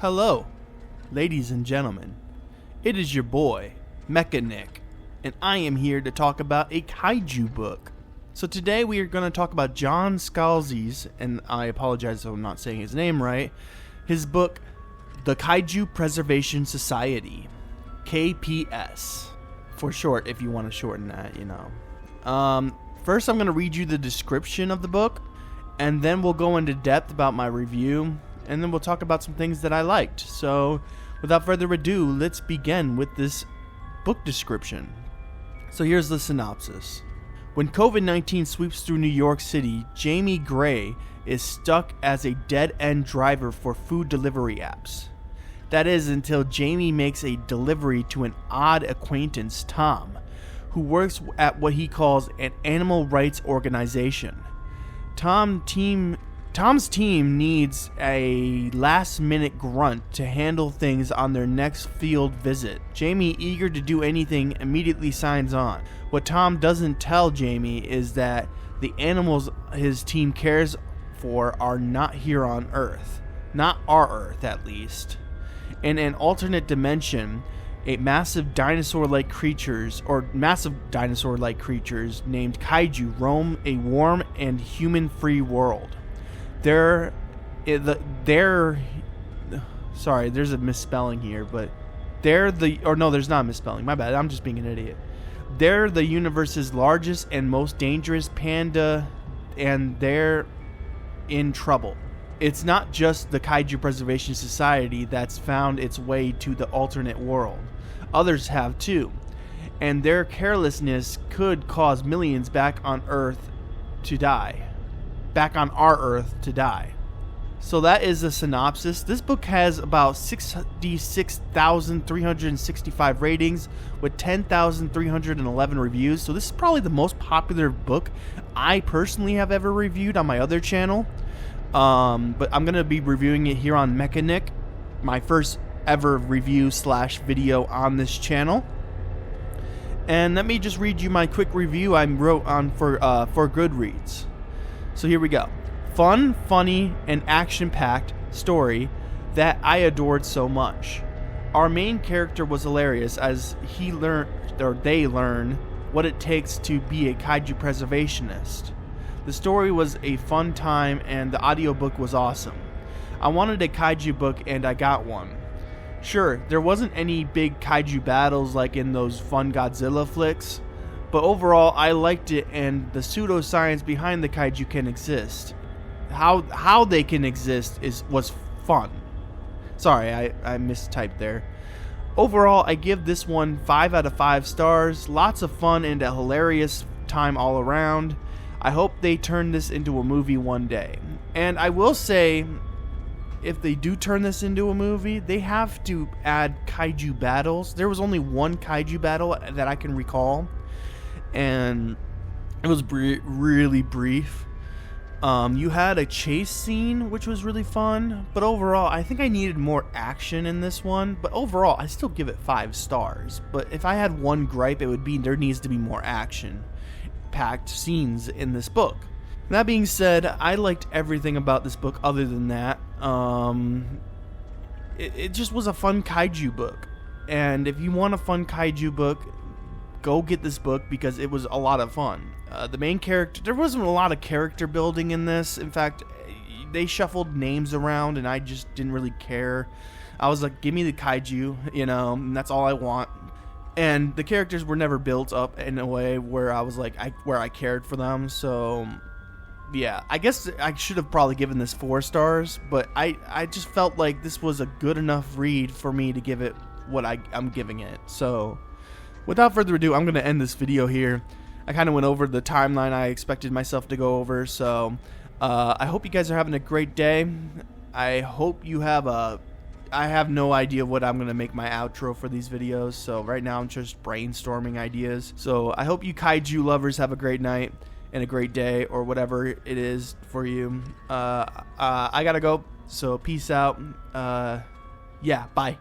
Hello, ladies and gentlemen. It is your boy, MechaNick, and I am here to talk about a kaiju book. So today we are going to talk about John Scalzi's, and I apologize if I'm not saying his name right, his book, The Kaiju Preservation Society, KPS, for short if you want to shorten that, you know. First I'm going to read you the description of the book, and then we'll go into depth about my review, and then we'll talk about some things that I liked. So without further ado, let's begin with this book description. So here's the synopsis. When COVID-19 sweeps through New York City, Jamie Gray is stuck as a dead-end driver for food delivery apps. That is until Jamie makes a delivery to an odd acquaintance, Tom, who works at what he calls an animal rights organization. Tom's team needs a last-minute grunt to handle things on their next field visit. Jamie, eager to do anything, immediately signs on. What Tom doesn't tell Jamie is that the animals his team cares for are not here on Earth. Not our Earth, at least. In an alternate dimension, massive dinosaur-like creatures named Kaiju roam a warm and human-free world. There's a misspelling here, but there's not a misspelling. My bad. I'm just being an idiot. They're the universe's largest and most dangerous panda, and they're in trouble. It's not just the Kaiju Preservation Society that's found its way to the alternate world. Others have too, and their carelessness could cause millions back on our Earth to die. So that is the synopsis. This book has about 66,365 ratings with 10,311 reviews. So this is probably the most popular book I personally have ever reviewed on my other channel. But I'm going to be reviewing it here on MechaNick, my first ever review / video on this channel. And let me just read you my quick review I wrote on for Goodreads. So here we go. Fun, funny, and action-packed story that I adored so much. Our main character was hilarious as they learn what it takes to be a kaiju preservationist. The story was a fun time and the audiobook was awesome. I wanted a kaiju book and I got one. Sure, there wasn't any big kaiju battles like in those fun Godzilla flicks, but overall I liked it, and the pseudoscience behind the kaiju can exist. How they can exist was fun. Sorry, I mistyped there. Overall, I give this one 5 out of 5 stars. Lots of fun and a hilarious time all around. I hope they turn this into a movie one day. And I will say, if they do turn this into a movie, they have to add kaiju battles. There was only one kaiju battle that I can recall, and it was really brief. You had a chase scene, which was really fun, but overall, I think I needed more action in this one. But overall, I still give it 5 stars. But if I had one gripe, it would be there needs to be more action-packed scenes in this book. That being said, I liked everything about this book other than that. It just was a fun kaiju book. And if you want a fun kaiju book, go get this book because it was a lot of fun. The main character, there wasn't a lot of character building in this. In fact, they shuffled names around and I just didn't really care. I was like, give me the kaiju, and that's all I want. And the characters were never built up in a way where I was like, where I cared for them. So yeah, I guess I should have probably given this 4 stars, but I just felt like this was a good enough read for me to give it what I'm giving it. So without further ado, I'm going to end this video here. I kind of went over the timeline I expected myself to go over, so I hope you guys are having a great day. I hope you have I have no idea what I'm going to make my outro for these videos, so right now I'm just brainstorming ideas. So I hope you kaiju lovers have a great night and a great day, or whatever it is for you. I gotta go, so peace out. Yeah, bye.